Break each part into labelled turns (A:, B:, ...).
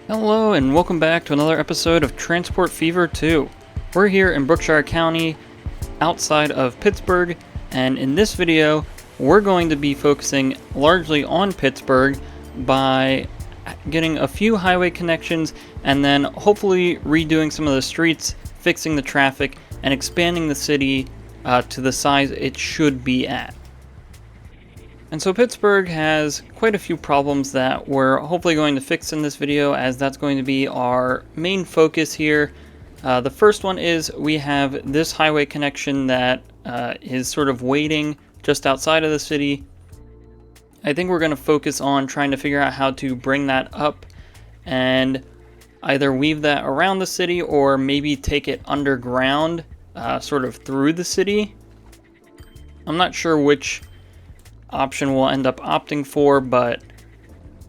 A: Hello and welcome back to another episode of Transport Fever 2. We're here in Berkshire County, outside of Pittsburgh, and in this video, we're going to be focusing largely on Pittsburgh by getting a few highway connections and then hopefully redoing some of the streets, fixing the traffic, and expanding the city to the size it should be at. And so Pittsburgh has quite a few problems that we're hopefully going to fix in this video, as that's going to be our main focus here. The first one is we have this highway connection that is sort of waiting just outside of the city. I think we're going to focus on trying to figure out how to bring that up and either weave that around the city or maybe take it underground, sort of through the city. I'm not sure which option we'll end up opting for, but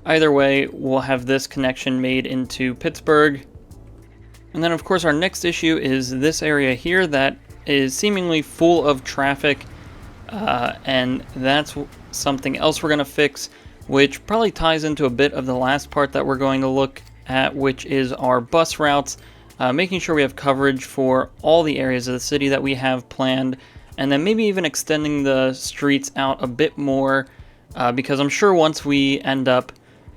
A: either way, we'll have this connection made into Pittsburgh. And then of course our next issue is this area here that is seemingly full of traffic, and that's something else we're going to fix, which probably ties into a bit of the last part that we're going to look at, which is our bus routes, making sure we have coverage for all the areas of the city that we have planned, and then maybe even extending the streets out a bit more, because I'm sure once we end up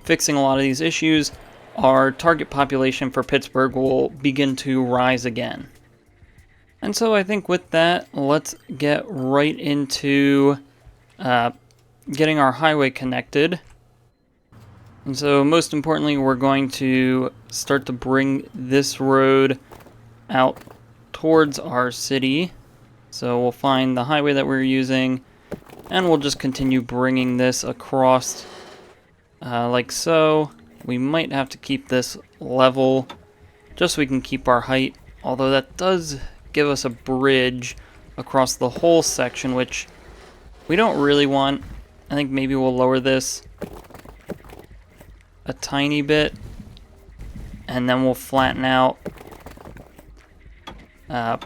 A: fixing a lot of these issues, our target population for Pittsburgh will begin to rise again. And so I think with that, let's get right into getting our highway connected. And so most importantly, we're going to start to bring this road out towards our city. So we'll find the highway that we're using, and we'll just continue bringing this across like so. We might have to keep this level just so we can keep our height, although that does give us a bridge across the whole section, which we don't really want. I think maybe we'll lower this a tiny bit, and then we'll flatten out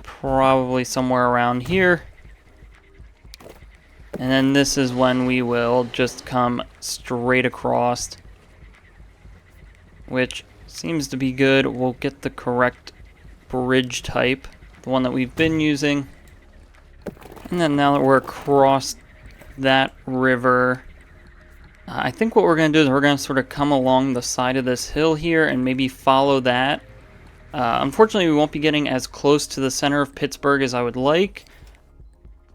A: probably somewhere around here. And then this is when we will just come straight across, which seems to be good. We'll get the correct bridge type, the one that we've been using. And then now that we're across that river, I think what we're going to do is we're going to sort of come along the side of this hill here and maybe follow that. Unfortunately, we won't be getting as close to the center of Pittsburgh as I would like,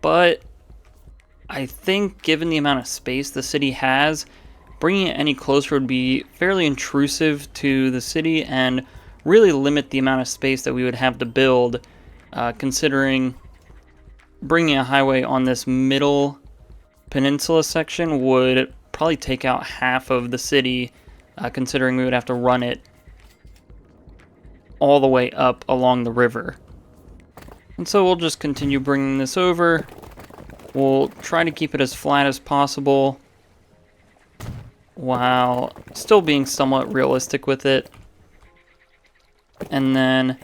A: but I think given the amount of space the city has, bringing it any closer would be fairly intrusive to the city and really limit the amount of space that we would have to build, considering bringing a highway on this middle peninsula section would probably take out half of the city, considering we would have to run it all the way up along the river. And so we'll just continue bringing this over. We'll try to keep it as flat as possible while still being somewhat realistic with it. And then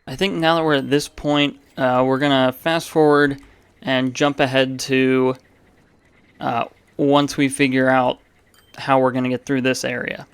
A: I think now that we're at this point, we're gonna fast forward and jump ahead to once we figure out how we're gonna get through this area.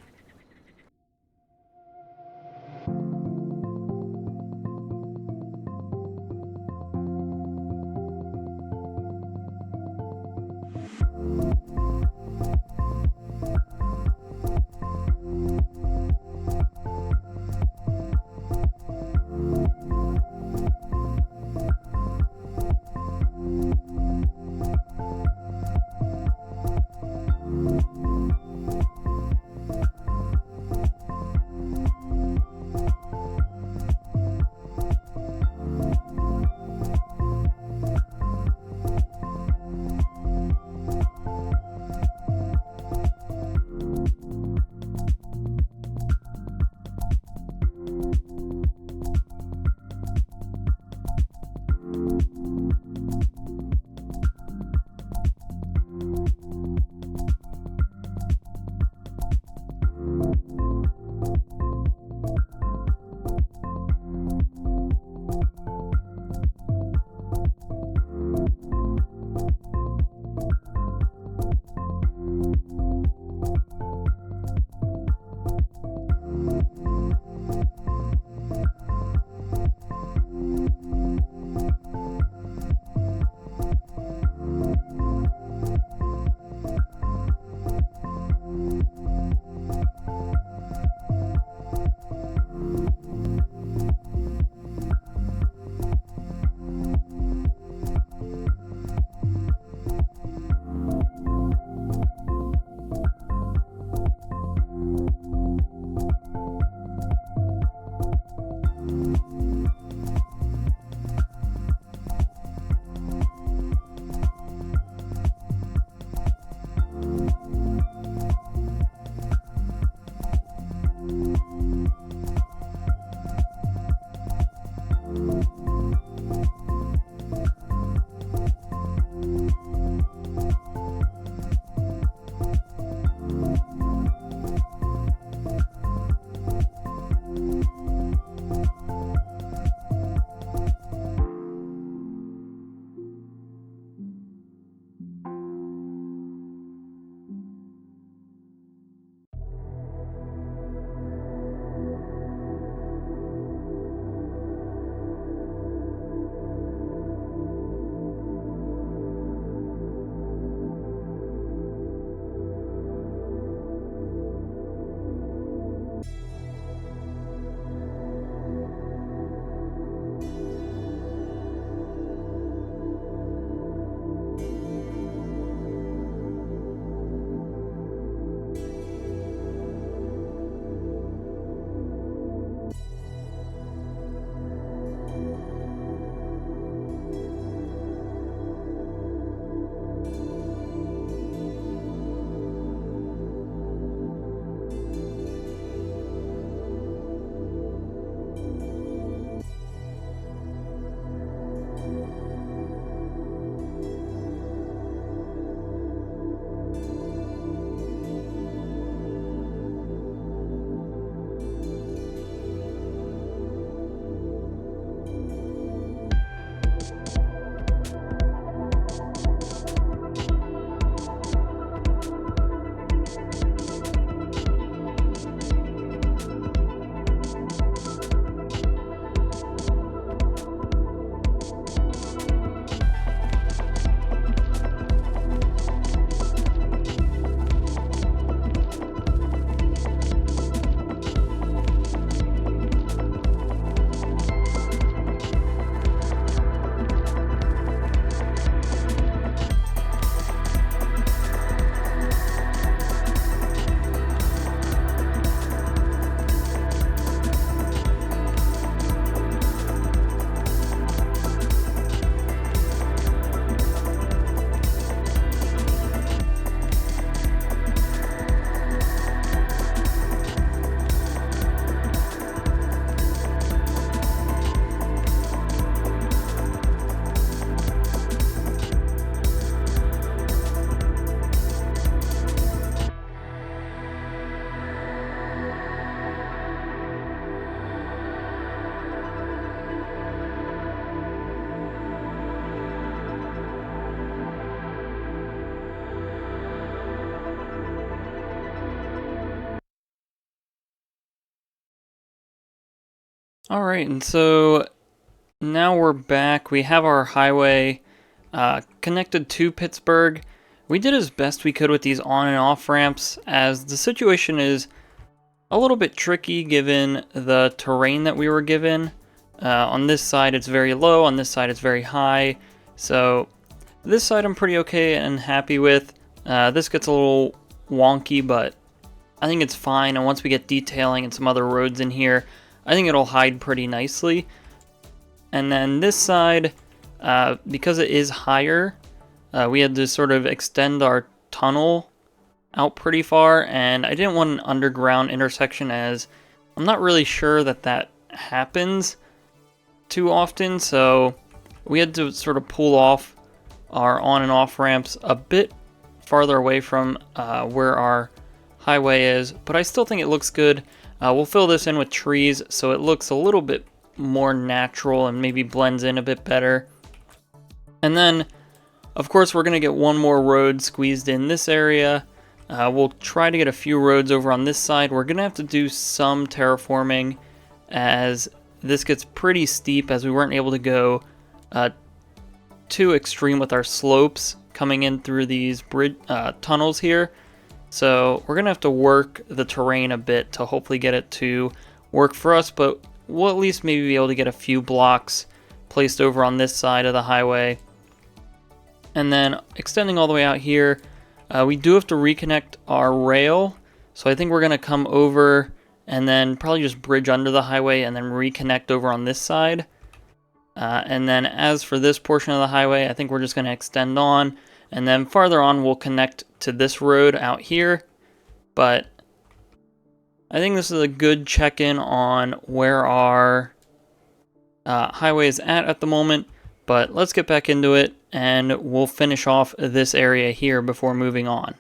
A: All right, and so now we're back. We have our highway connected to Pittsburgh. We did as best we could with these on and off ramps, as the situation is a little bit tricky given the terrain that we were given. On this side it's very low, on this side it's very high. So this side I'm pretty okay and happy with. This gets a little wonky, but I think it's fine. And once we get detailing and some other roads in here, I think it'll hide pretty nicely. And then this side, because it is higher, we had to sort of extend our tunnel out pretty far, and I didn't want an underground intersection as I'm not really sure that happens too often, so we had to sort of pull off our on and off ramps a bit farther away from where our highway is, but I still think it looks good. We'll fill this in with trees so it looks a little bit more natural and maybe blends in a bit better. And then, of course, we're going to get one more road squeezed in this area. We'll try to get a few roads over on this side. We're going to have to do some terraforming as this gets pretty steep, as we weren't able to go too extreme with our slopes coming in through these bridge tunnels here. So we're going to have to work the terrain a bit to hopefully get it to work for us, but we'll at least maybe be able to get a few blocks placed over on this side of the highway. And then extending all the way out here, we do have to reconnect our rail. So I think we're going to come over and then probably just bridge under the highway and then reconnect over on this side. And then as for this portion of the highway, I think we're just going to extend on. And then farther on, we'll connect to this road out here. But I think this is a good check-in on where our highway is at the moment. But let's get back into it, and we'll finish off this area here before moving on.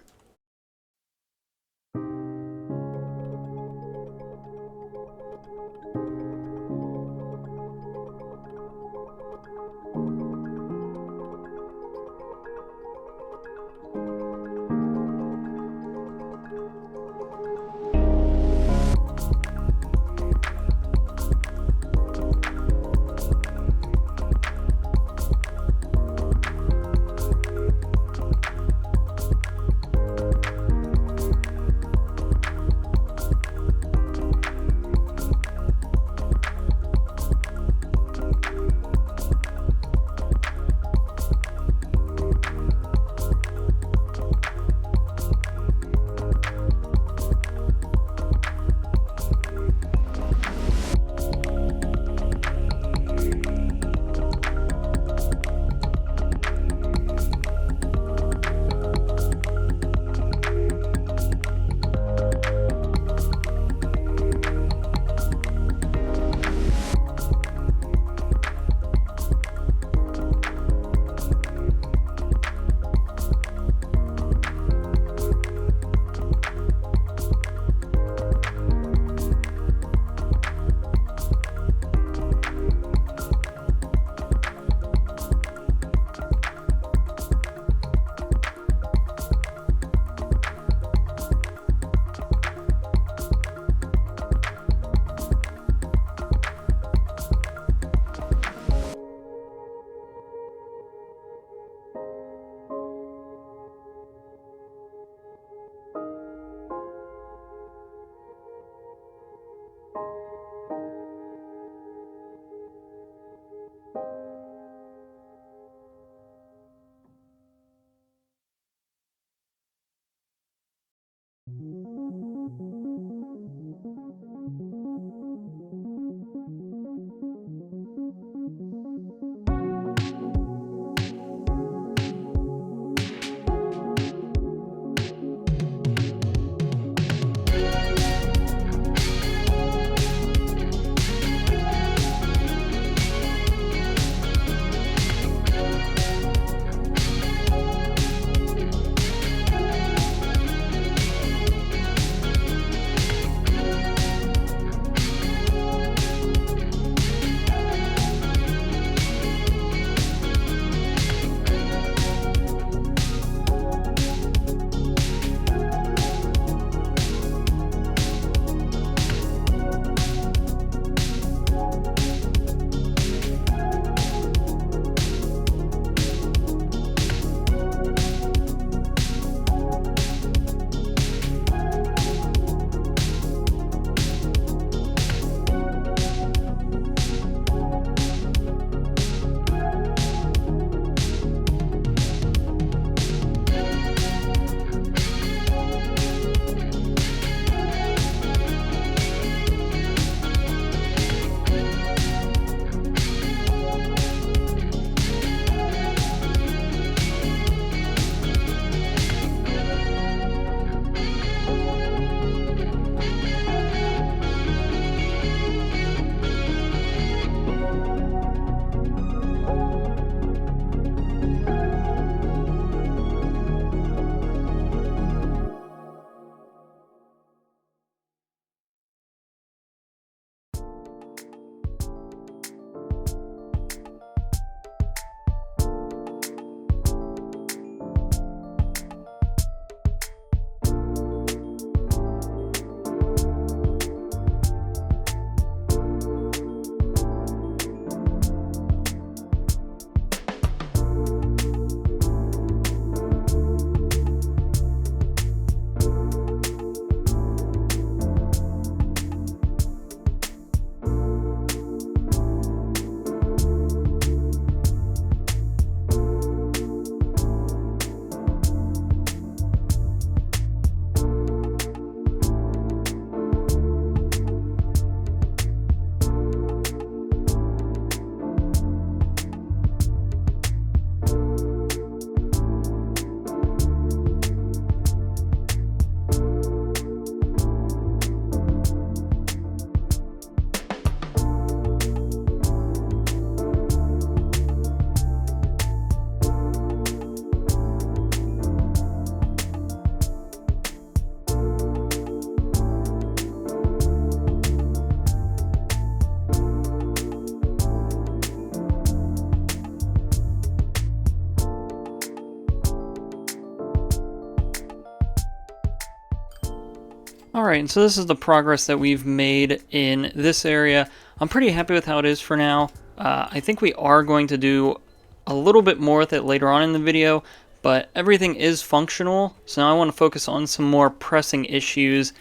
A: Alright, so this is the progress that we've made in this area. I'm pretty happy with how it is for now. I think we are going to do a little bit more with it later on in the video, but everything is functional, so now I want to focus on some more pressing issues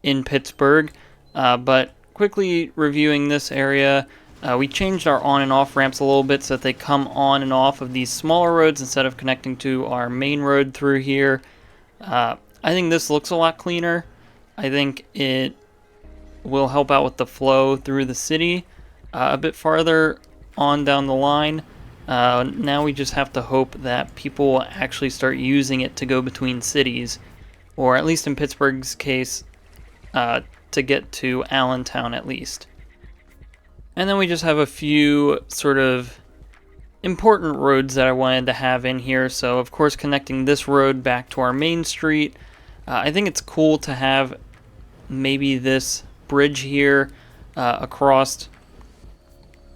A: in Pittsburgh. But quickly reviewing this area, we changed our on and off ramps a little bit so that they come on and off of these smaller roads instead of connecting to our main road through here. I think this looks a lot cleaner. I think it will help out with the flow through the city a bit farther on down the line. Now we just have to hope that people will actually start using it to go between cities, or at least in Pittsburgh's case, to get to Allentown at least. And then we just have a few sort of important roads that I wanted to have in here. So of course connecting this road back to our main street. I think it's cool to have maybe this bridge here across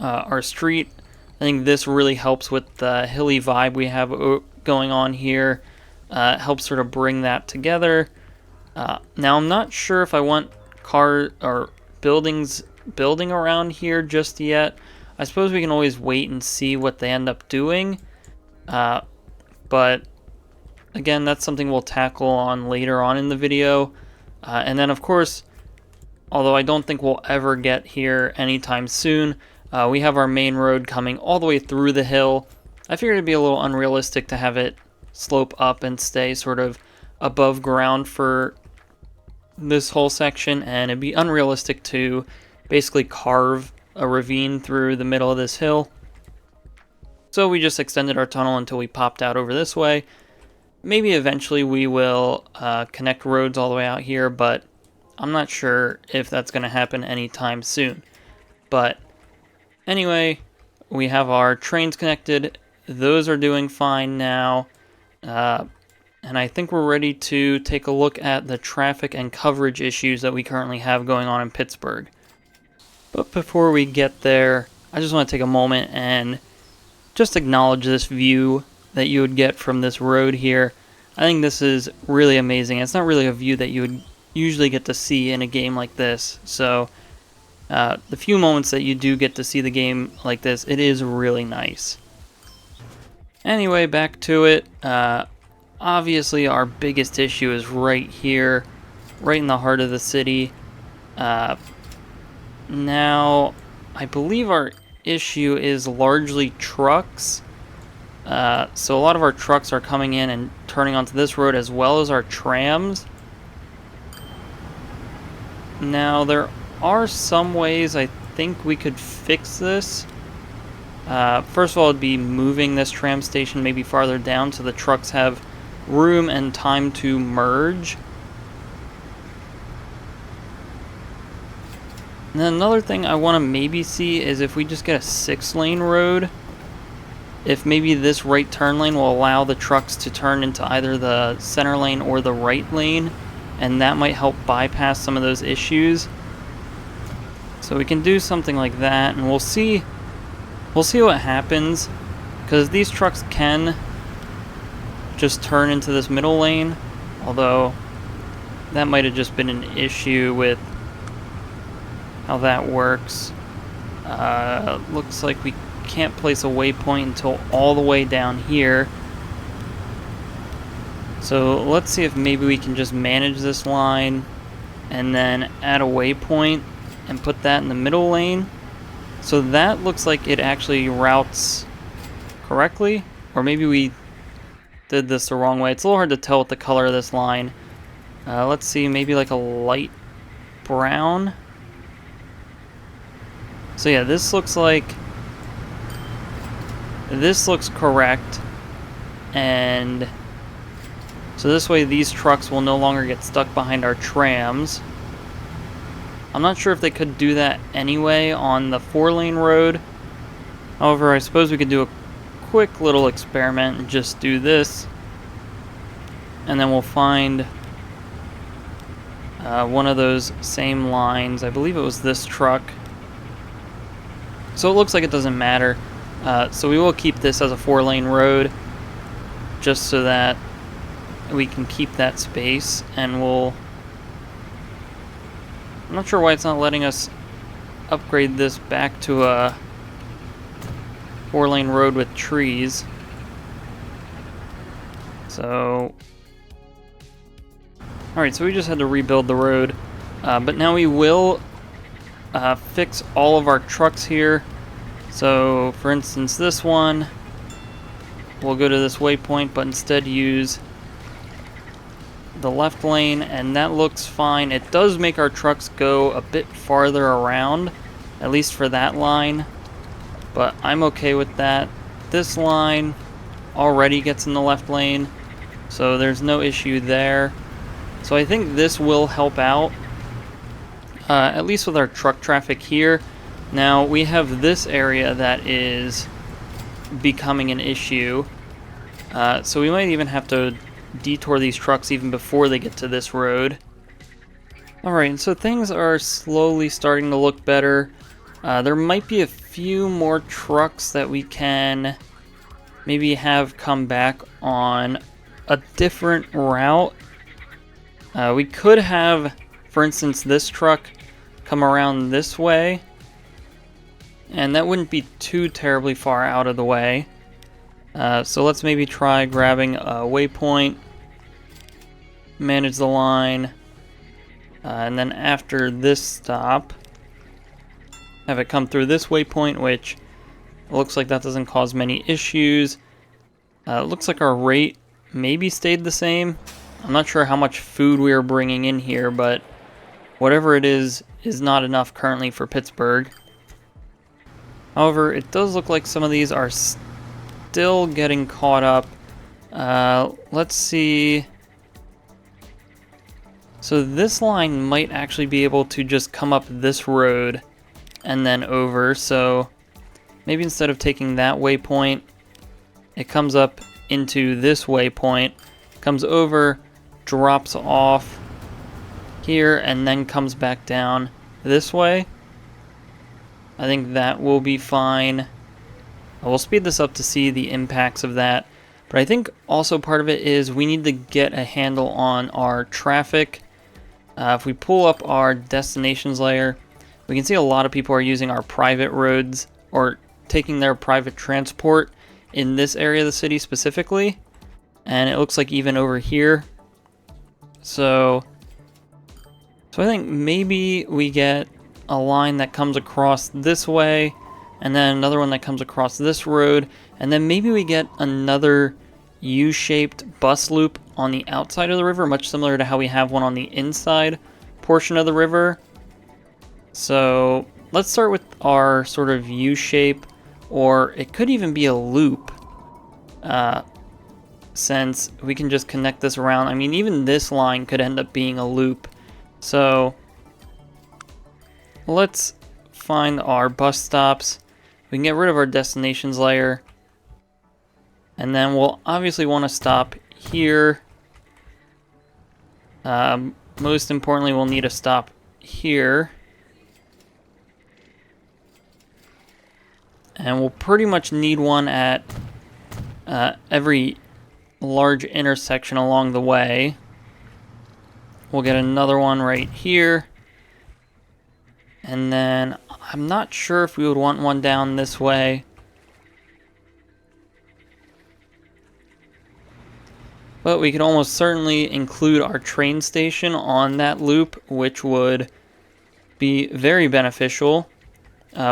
A: our street. I think this really helps with the hilly vibe we have going on here. It helps sort of bring that together. Now I'm not sure if I want car or building around here just yet. I suppose we can always wait and see what they end up doing. But again, that's something we'll tackle on later on in the video. And then of course, although I don't think we'll ever get here anytime soon, we have our main road coming all the way through the hill. I figured it'd be a little unrealistic to have it slope up and stay sort of above ground for this whole section, and it'd be unrealistic to basically carve a ravine through the middle of this hill. So we just extended our tunnel until we popped out over this way. Maybe eventually we will connect roads all the way out here, but I'm not sure if that's going to happen anytime soon. But anyway, we have our trains connected. Those are doing fine now. And I think we're ready to take a look at the traffic and coverage issues that we currently have going on in Pittsburgh. But before we get there, I just want to take a moment and just acknowledge this view that you would get from this road here. I think this is really amazing. It's not really a view that you would usually get to see in a game like this. So the few moments that you do get to see the game like this, it is really nice. Anyway, back to it. Obviously our biggest issue is right here, right in the heart of the city. Now, I believe our issue is largely trucks. So a lot of our trucks are coming in and turning onto this road, as well as our trams. Now, there are some ways I think we could fix this. First of all, it'd be moving this tram station maybe farther down so the trucks have room and time to merge. And then another thing I want to maybe see is if we just get a 6-lane road, if maybe this right turn lane will allow the trucks to turn into either the center lane or the right lane, and that might help bypass some of those issues. So we can do something like that, and we'll see what happens, because these trucks can just turn into this middle lane, although that might have just been an issue with how that works. Looks like we can't place a waypoint until all the way down here. So let's see if maybe we can just manage this line and then add a waypoint and put that in the middle lane. So that looks like it actually routes correctly, or maybe we did this the wrong way. It's a little hard to tell with the color of this line. Let's see, maybe like a light brown. So yeah, this looks correct, and so this way these trucks will no longer get stuck behind our trams. I'm not sure if they could do that anyway on the 4-lane road. However, I suppose we could do a quick little experiment and just do this, and then we'll find one of those same lines. I believe it was this truck. So it looks like it doesn't matter. So we will keep this as a 4-lane road just so that we can keep that space, and we'll I'm not sure why it's not letting us upgrade this back to a 4-lane road with trees. So, alright, so we just had to rebuild the road, but now we will fix all of our trucks here. So, for instance, this one, we'll go to this waypoint, but instead use the left lane, and that looks fine. It does make our trucks go a bit farther around, at least for that line, but I'm okay with that. This line already gets in the left lane, so there's no issue there. So I think this will help out, at least with our truck traffic here. Now we have this area that is becoming an issue, so we might even have to detour these trucks even before they get to this road. Alright, so things are slowly starting to look better. There might be a few more trucks that we can maybe have come back on a different route. We could have, for instance, this truck come around this way, and that wouldn't be too terribly far out of the way. So let's maybe try grabbing a waypoint, manage the line, and then after this stop, have it come through this waypoint, which looks like that doesn't cause many issues. It looks like our rate maybe stayed the same. I'm not sure how much food we are bringing in here, but whatever it is not enough currently for Pittsburgh. However, it does look like some of these are still getting caught up. Let's see. So this line might actually be able to just come up this road and then over. So maybe instead of taking that waypoint, it comes up into this waypoint, comes over, drops off here, and then comes back down this way. I think that will be fine. We'll speed this up to see the impacts of that. But I think also part of it is we need to get a handle on our traffic. If we pull up our destinations layer, we can see a lot of people are using our private roads or taking their private transport in this area of the city specifically. And it looks like even over here. So I think maybe we get a line that comes across this way, and then another one that comes across this road, and then maybe we get another U-shaped bus loop on the outside of the river, much similar to how we have one on the inside portion of the river. So let's start with our sort of U-shape, or it could even be a loop, since we can just connect this around. I mean, even this line could end up being a loop. So let's find our bus stops. We can get rid of our destinations layer. And then we'll obviously want to stop here. Most importantly, we'll need a stop here. And we'll pretty much need one at every large intersection along the way. We'll get another one right here. And then I'm not sure if we would want one down this way. But we could almost certainly include our train station on that loop, which would be very beneficial.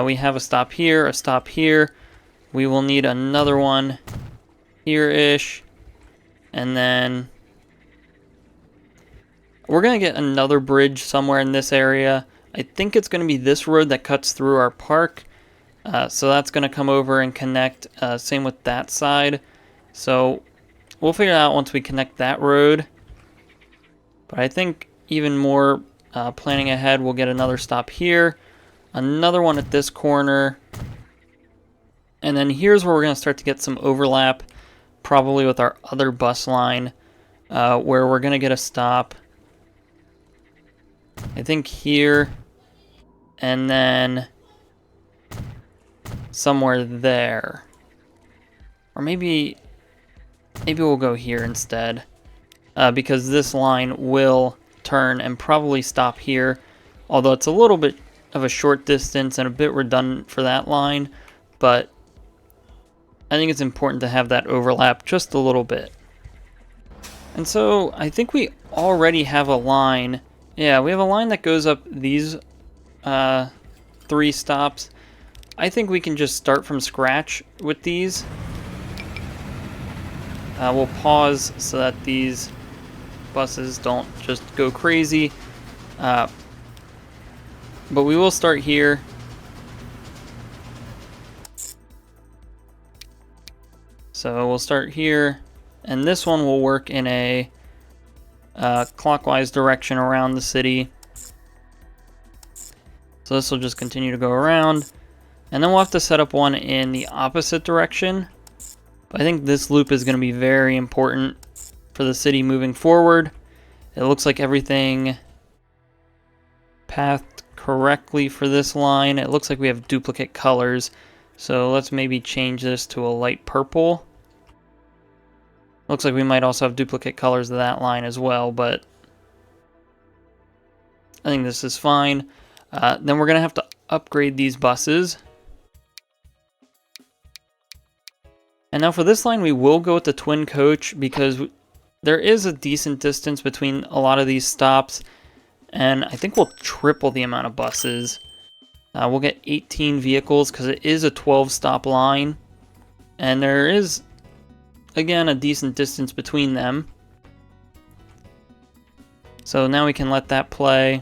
A: We have a stop here, a stop here. We will need another one here-ish. And then we're going to get another bridge somewhere in this area. I think it's going to be this road that cuts through our park. So that's going to come over and connect. Same with that side. So we'll figure it out once we connect that road. But I think even more planning ahead, we'll get another stop here. Another one at this corner. And then here's where we're going to start to get some overlap, probably with our other bus line, where we're going to get a stop. I think here, and then somewhere there. Or maybe we'll go here instead, because this line will turn and probably stop here. although it's a little bit of a short distance and a bit redundant for that line, but I think it's important to have that overlap just a little bit. And so I think we already have a line. Yeah, we have a line that goes up these 3 stops. I think we can just start from scratch with these. We'll pause so that these buses don't just go crazy. But we will start here. So we'll start here, and this one will work in a clockwise direction around the city. So this will just continue to go around, and then we'll have to set up one in the opposite direction. But I think this loop is going to be very important for the city moving forward. It looks like everything pathed correctly for this line. It looks like we have duplicate colors, so let's maybe change this to a light purple. Looks like we might also have duplicate colors of that line as well, but I think this is fine. Then we're going to have to upgrade these buses. And now for this line, we will go with the twin coach because there is a decent distance between a lot of these stops, and I think we'll triple the amount of buses. We'll get 18 vehicles because it is a 12-stop line, and there is, again, a decent distance between them. So now we can let that play.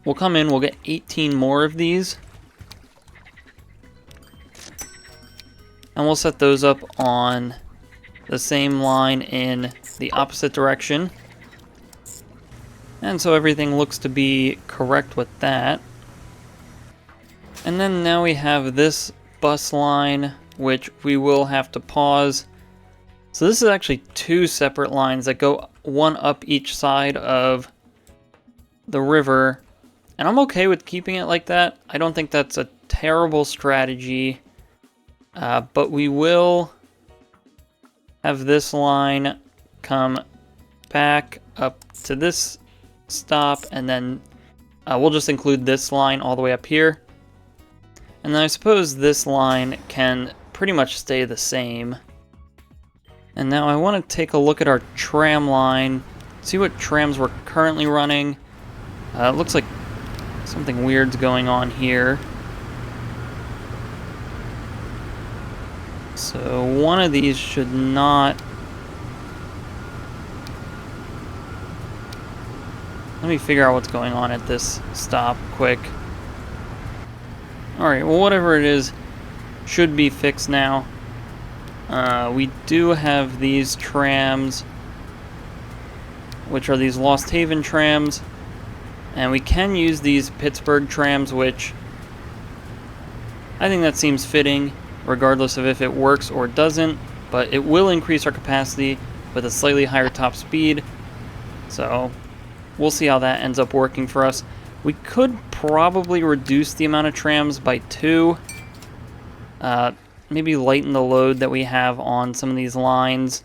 A: We'll come in, we'll get 18 more of these. And we'll set those up on the same line in the opposite direction. And so everything looks to be correct with that. And then now we have this bus line, which we will have to pause. So this is actually 2 separate lines that go one up each side of the river. And I'm okay with keeping it like that. I don't think that's a terrible strategy. But we will have this line come back up to this stop, and then we'll just include this line all the way up here. And then I suppose this line can pretty much stay the same. And now I want to take a look at our tram line, see what trams we're currently running. It looks like something weird's going on here. So one of these should not... Let me figure out what's going on at this stop quick. Alright, well, whatever it is should be fixed now. We do have these trams, which are these Lost Haven trams, and we can use these Pittsburgh trams, which I think that seems fitting, regardless of if it works or doesn't, but it will increase our capacity with a slightly higher top speed, so we'll see how that ends up working for us. We could probably reduce the amount of trams by 2, maybe lighten the load that we have on some of these lines.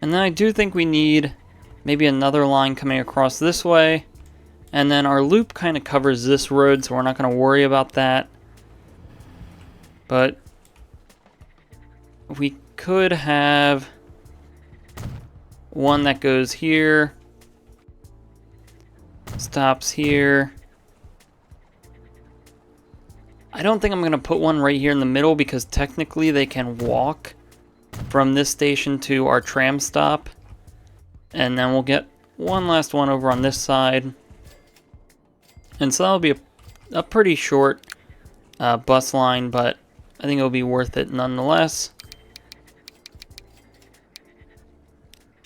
A: And then I do think we need maybe another line coming across this way, and then our loop kind of covers this road, so we're not going to worry about that. But we could have one that goes here, stops here. I don't think I'm going to put one right here in the middle because technically they can walk from this station to our tram stop. And then we'll get one last one over on this side. And so that'll be a pretty short bus line, but I think it'll be worth it nonetheless.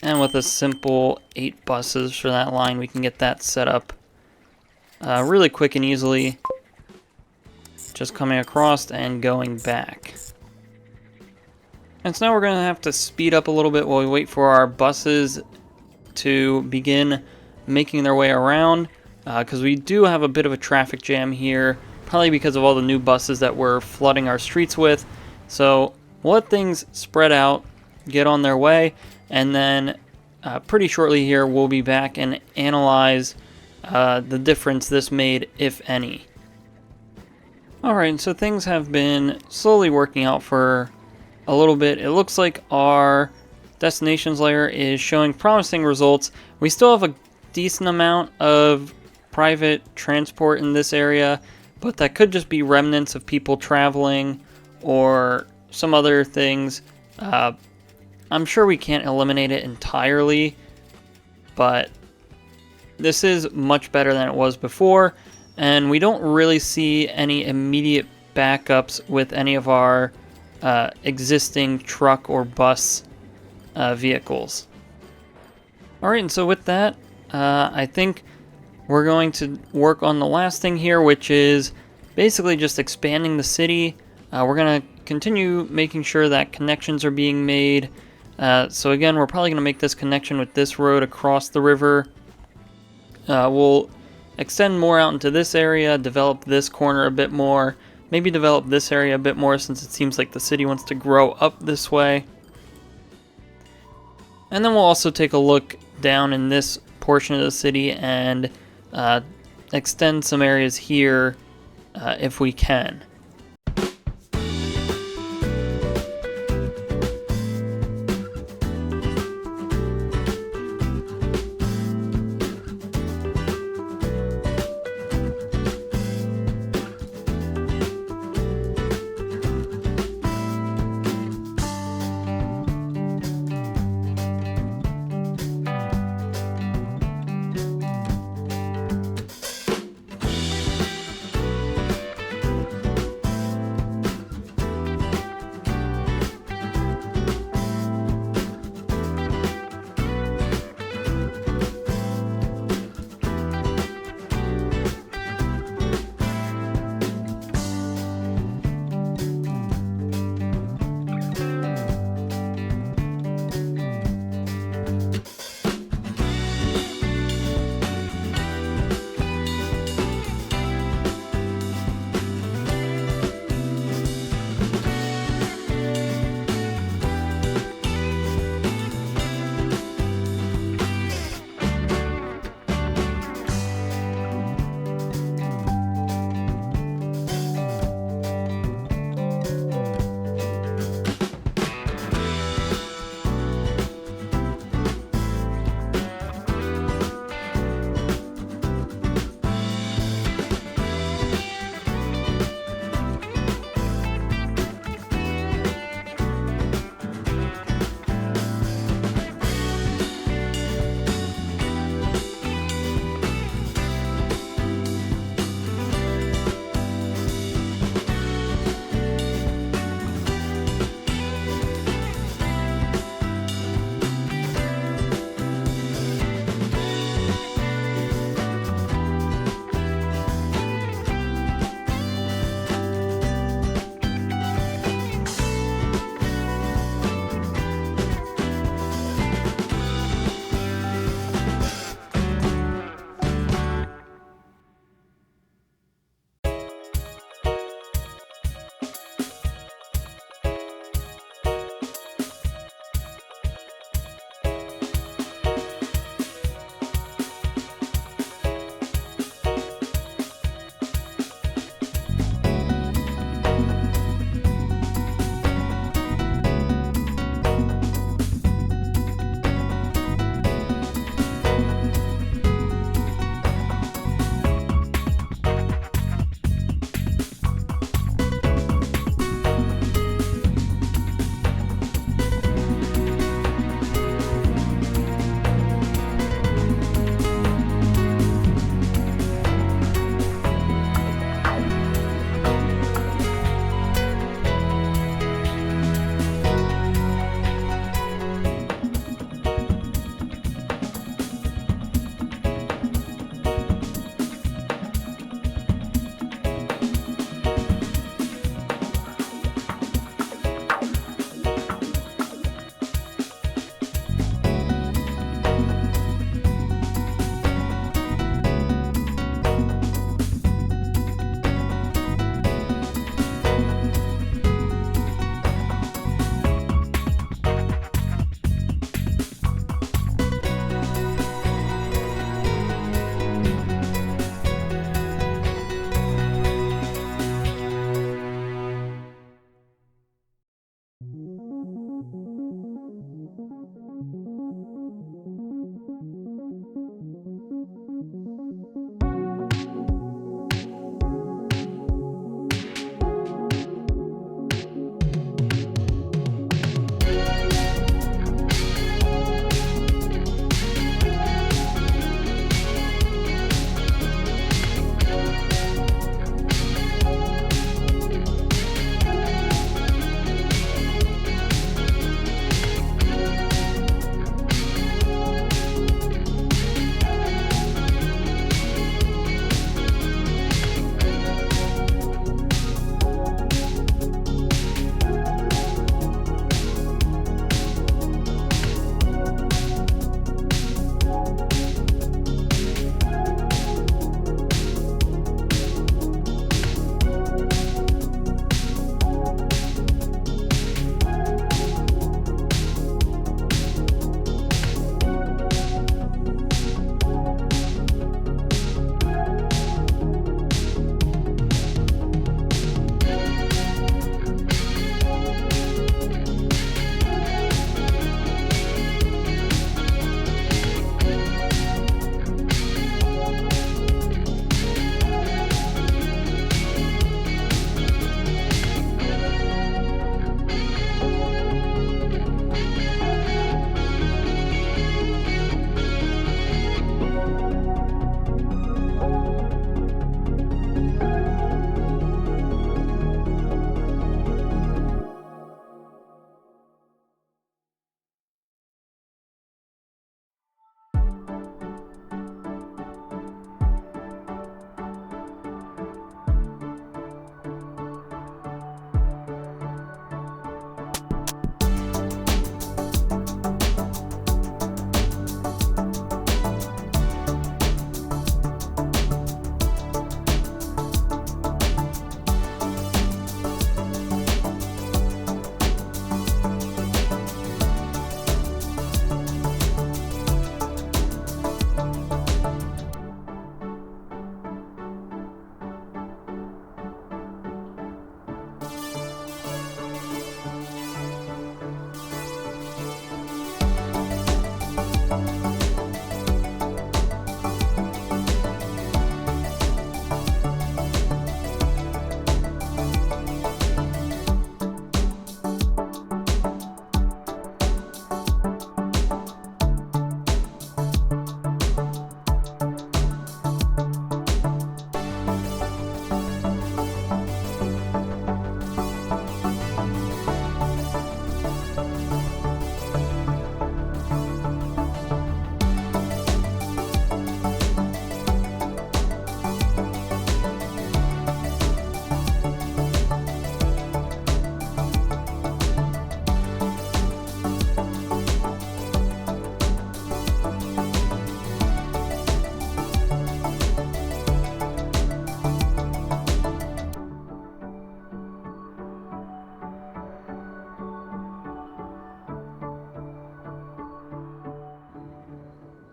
A: And with a simple 8 buses for that line, we can get that set up really quick and easily. Just coming across and going back. And so now we're going to have to speed up a little bit while we wait for our buses to begin making their way around. Because we do have a bit of a traffic jam here, probably because of all the new buses that we're flooding our streets with. So we'll let things spread out, get on their way, and then pretty shortly here we'll be back and analyze the difference this made, if any. Alright, so things have been slowly working out for a little bit. It looks like our destinations layer is showing promising results. We still have a decent amount of private transport in this area, but that could just be remnants of people traveling or some other things. I'm sure we can't eliminate it entirely, but this is much better than it was before, and we don't really see any immediate backups with any of our existing truck or bus vehicles. Alright, and so with that, I think we're going to work on the last thing here, which is basically just expanding the city. We're going to continue making sure that connections are being made. So again, we're probably going to make this connection with this road across the river. We'll extend more out into this area, develop this corner a bit more, maybe develop this area a bit more since it seems like the city wants to grow up this way. And then we'll also take a look down in this portion of the city and extend some areas here if we can.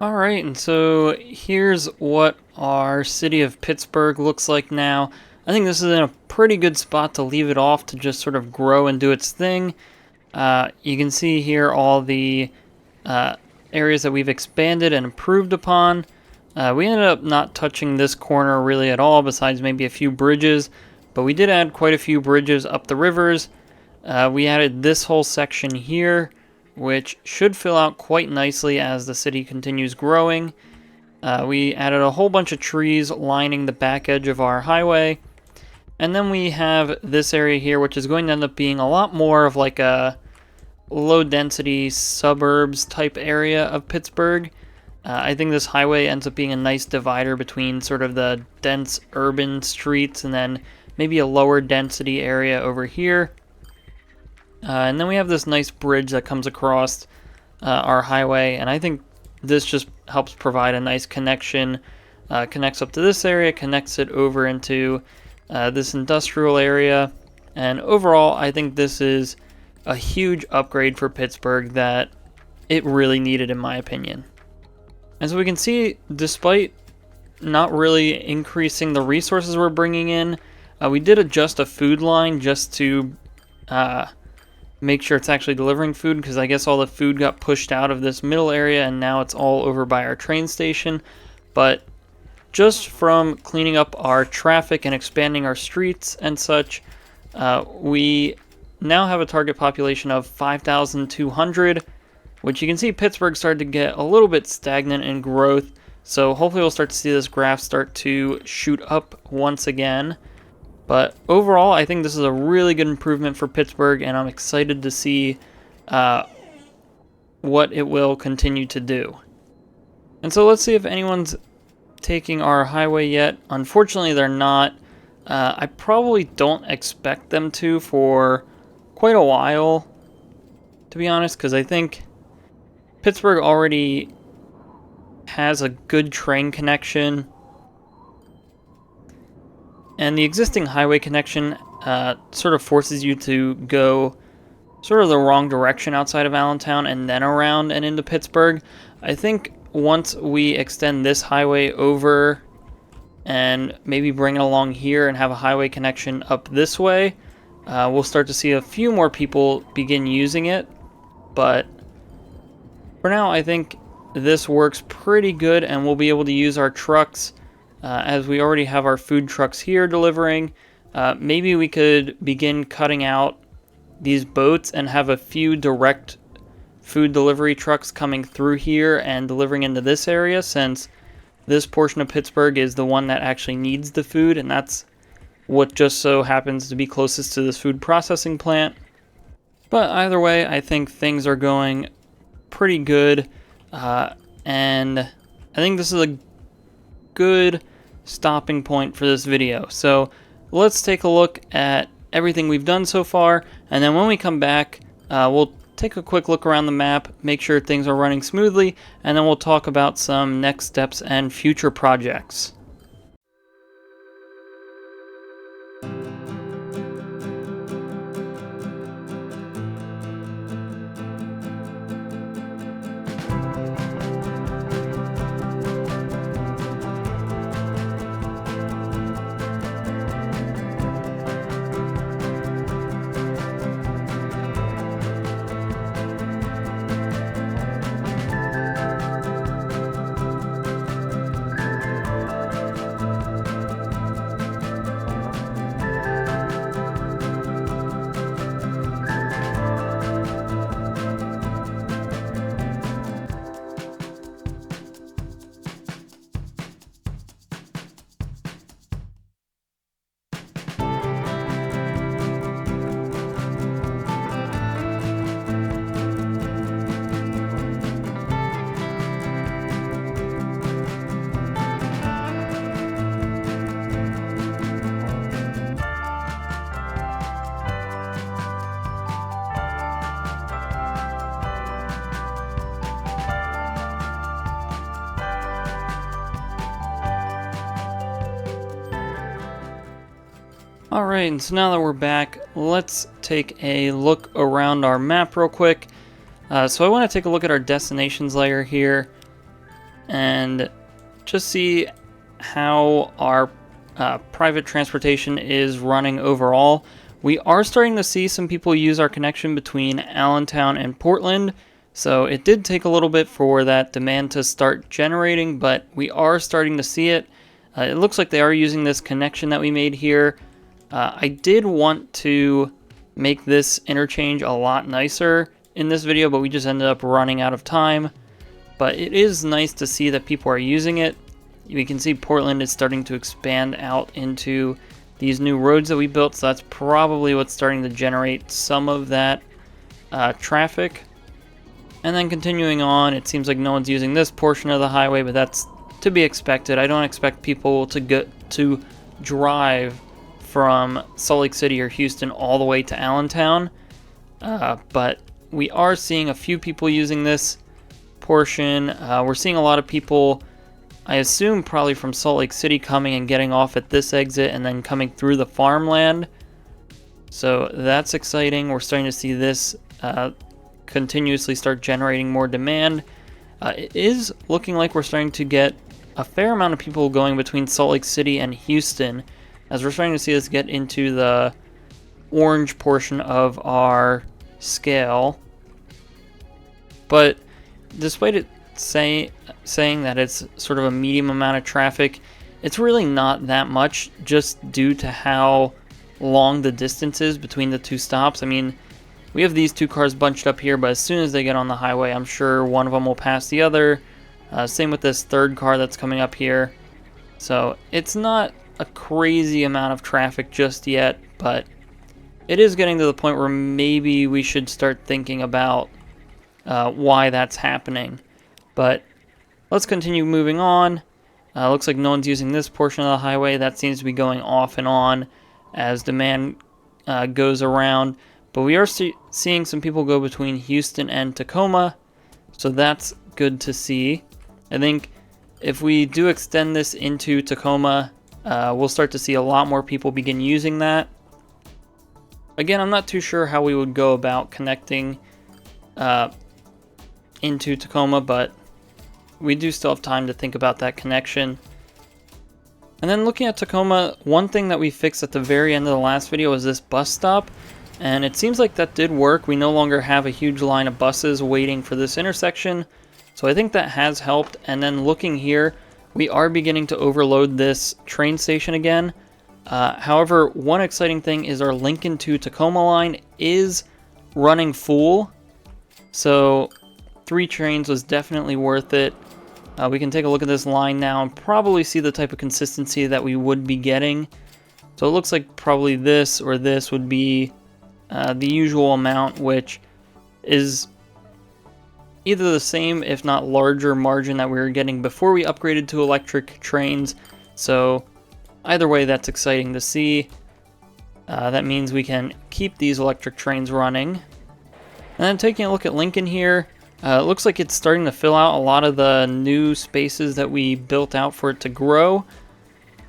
A: Alright, and so here's what our city of Pittsburgh looks like now. I think this is in a pretty good spot to leave it off to just sort of grow and do its thing. You can see here all the areas that we've expanded and improved upon. We ended up not touching this corner really at all, besides maybe a few bridges, but we did add quite a few bridges up the rivers. We added this whole section here, which should fill out quite nicely as the city continues growing. We added a whole bunch of trees lining the back edge of our highway. And then we have this area here, which is going to end up being a lot more of like a low-density suburbs type area of Pittsburgh. I think this highway ends up being a nice divider between sort of the dense urban streets and then maybe a lower density area over here. And then we have this nice bridge that comes across our highway, and I think this just helps provide a nice connection. Connects up to this area, connects it over into this industrial area, and overall I think this is a huge upgrade for Pittsburgh that it really needed, in my opinion. And so we can see, despite not really increasing the resources we're bringing in, we did adjust a food line just to make sure it's actually delivering food, because I guess all the food got pushed out of this middle area and now it's all over by our train station. But just from cleaning up our traffic and expanding our streets and such, we now have a target population of 5,200, which you can see Pittsburgh started to get a little bit stagnant in growth. So hopefully we'll start to see this graph start to shoot up once again. But overall, I think this is a really good improvement for Pittsburgh, and I'm excited to see what it will continue to do. And so let's see if anyone's taking our highway yet. Unfortunately, they're not. I probably don't expect them to for quite a while, to be honest, because I think Pittsburgh already has a good train connection. And the existing highway connection sort of forces you to go sort of the wrong direction outside of Allentown and then around and into Pittsburgh. I think once we extend this highway over and maybe bring it along here and have a highway connection up this way, we'll start to see a few more people begin using it. But for now, I think this works pretty good, and we'll be able to use our trucks as we already have our food trucks here delivering. Maybe we could begin cutting out these boats and have a few direct food delivery trucks coming through here and delivering into this area, since this portion of Pittsburgh is the one that actually needs the food, and that's what just so happens to be closest to this food processing plant. But either way, I think things are going pretty good, and I think this is a good stopping point for this video. So let's take a look at everything we've done so far, and then when we come back, we'll take a quick look around the map, make sure things are running smoothly, and then we'll talk about some next steps and future projects. Alright, and so now that we're back, let's take a look around our map real quick. So I want to take a look at our destinations layer here. and just see how our private transportation is running overall. We are starting to see some people use our connection between Allentown and Portland, so it did take a little bit for that demand to start generating, but we are starting to see it. It looks like they are using this connection that we made here. I did want to make this interchange a lot nicer in this video, but we just ended up running out of time. But it is nice to see that people are using it. We can see Portland is starting to expand out into these new roads that we built, so that's probably what's starting to generate some of that traffic. And then continuing on, it seems like no one's using this portion of the highway, but that's to be expected. I don't expect people to drive from Salt Lake City or Houston all the way to Allentown, but we are seeing a few people using this portion. We're seeing a lot of people, I assume probably from Salt Lake City, coming and getting off at this exit and then coming through the farmland. So that's exciting. We're starting to see this continuously start generating more demand. It is looking like we're starting to get a fair amount of people going between Salt Lake City and Houston, as we're starting to see this get into the orange portion of our scale. But despite it saying that it's sort of a medium amount of traffic, it's really not that much, just due to how long the distance is between the two stops. I mean, we have these two cars bunched up here, but as soon as they get on the highway, I'm sure one of them will pass the other. Same with this third car that's coming up here. So it's not a crazy amount of traffic just yet, but it is getting to the point where maybe we should start thinking about why that's happening. But let's continue moving on. Looks like no one's using this portion of the highway. That seems to be going off and on as demand goes around. But we are seeing some people go between Houston and Tacoma, so that's good to see. I think if we do extend this into Tacoma, we'll start to see a lot more people begin using that. Again, I'm not too sure how we would go about connecting into Tacoma, but we do still have time to think about that connection. And then looking at Tacoma, one thing that we fixed at the very end of the last video was this bus stop, and it seems like that did work. We no longer have a huge line of buses waiting for this intersection, so I think that has helped. And then looking here, we are beginning to overload this train station again. However, one exciting thing is our Lincoln to Tacoma line is running full, so 3 trains was definitely worth it. We can take a look at this line now and probably see the type of consistency that we would be getting. So it looks like probably this or this would be the usual amount, which is either the same if not larger margin that we were getting before we upgraded to electric trains. So either way, that's exciting to see. That means we can keep these electric trains running. And then taking a look at Lincoln here, it looks like it's starting to fill out a lot of the new spaces that we built out for it to grow.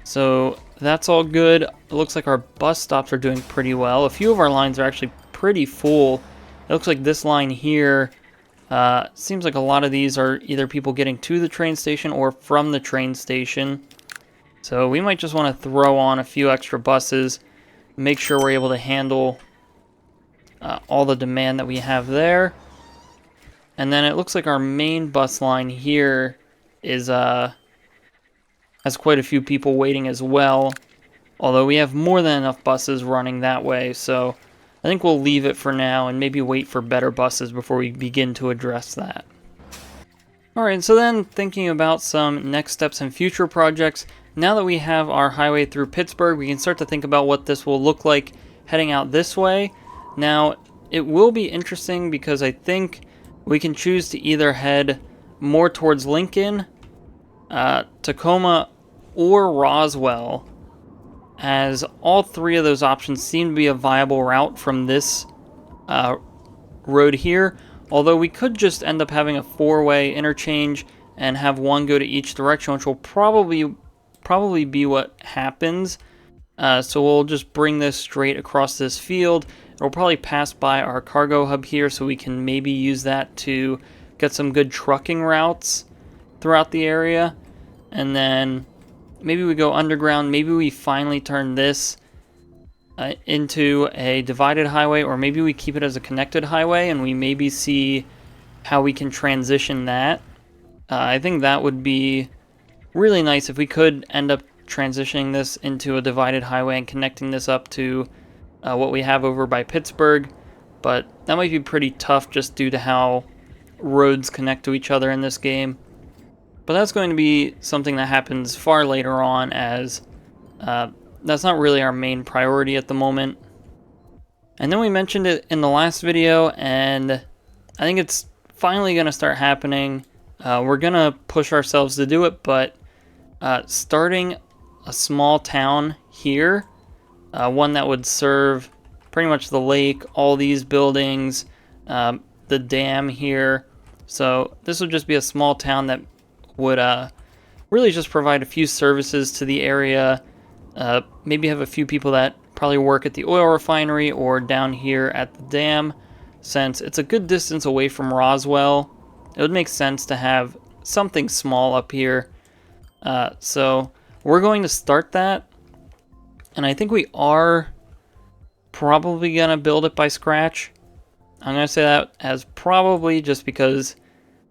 A: So that's all good. It looks like our bus stops are doing pretty well. A few of our lines are actually pretty full. It looks like this line here, seems like a lot of these are either people getting to the train station or from the train station. So we might just want to throw on a few extra buses, make sure we're able to handle all the demand that we have there. And then it looks like our main bus line here is has quite a few people waiting as well, although we have more than enough buses running that way, so I think we'll leave it for now and maybe wait for better buses before we begin to address that. Alright, so then thinking about some next steps and future projects, now that we have our highway through Pittsburgh, we can start to think about what this will look like heading out this way. Now, it will be interesting because I think we can choose to either head more towards Lincoln, Tacoma, or Roswell, as all 3 of those options seem to be a viable route from this road here, although we could just end up having a 4-way interchange and have one go to each direction, which will probably be what happens. So we'll just bring this straight across this field. It'll probably pass by our cargo hub here, so we can maybe use that to get some good trucking routes. throughout the area, and then maybe we go underground. Maybe we finally turn this into a divided highway, or maybe we keep it as a connected highway and we maybe see how we can transition that. I think that would be really nice if we could end up transitioning this into a divided highway and connecting this up to what we have over by Pittsburgh, but that might be pretty tough just due to how roads connect to each other in this game. But that's going to be something that happens far later on, as that's not really our main priority at the moment. And then we mentioned it in the last video, and I think it's finally going to start happening. We're going to push ourselves to do it, but starting a small town here, one that would serve pretty much the lake, all these buildings, the dam here. So this would just be a small town that would really just provide a few services to the area. Maybe have a few people that probably work at the oil refinery or down here at the dam. Since it's a good distance away from Roswell, it would make sense to have something small up here. So we're going to start that, and I think we are probably going to build it by scratch. I'm going to say that as probably just because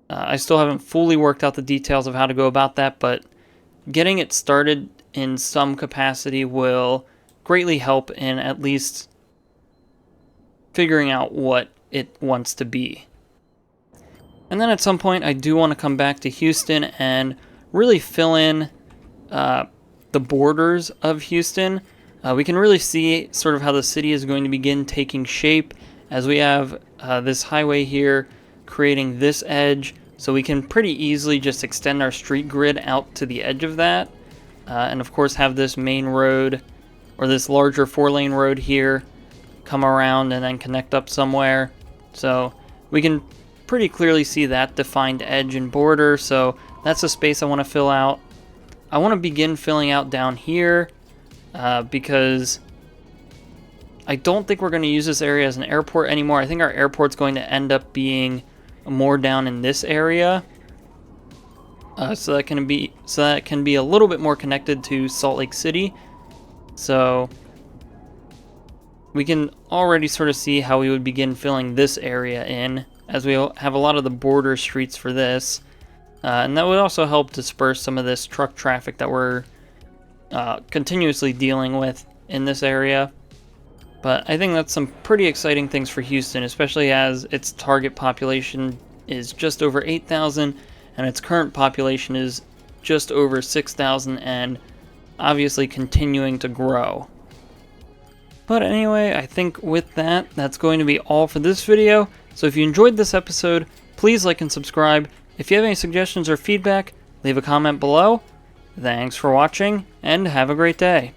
A: I still haven't fully worked out the details of how to go about that, but getting it started in some capacity will greatly help in at least figuring out what it wants to be. And then at some point I do want to come back to Houston and really fill in the borders of Houston. We can really see sort of how the city is going to begin taking shape as we have this highway here creating this edge, so we can pretty easily just extend our street grid out to the edge of that, and of course have this main road, or this larger 4-lane road here, come around and then connect up somewhere. So we can pretty clearly see that defined edge and border, so that's a space I want to fill out. I want to begin filling out down here because I don't think we're going to use this area as an airport anymore. I think our airport's going to end up being more down in this area, so that can be a little bit more connected to Salt Lake City. So we can already sort of see how we would begin filling this area in, as we have a lot of the border streets for this, and that would also help disperse some of this truck traffic that we're continuously dealing with in this area. But I think that's some pretty exciting things for Houston, especially as its target population is just over 8,000 and its current population is just over 6,000 and obviously continuing to grow. But anyway, I think with that, that's going to be all for this video. So if you enjoyed this episode, please like and subscribe. If you have any suggestions or feedback, leave a comment below. Thanks for watching and have a great day.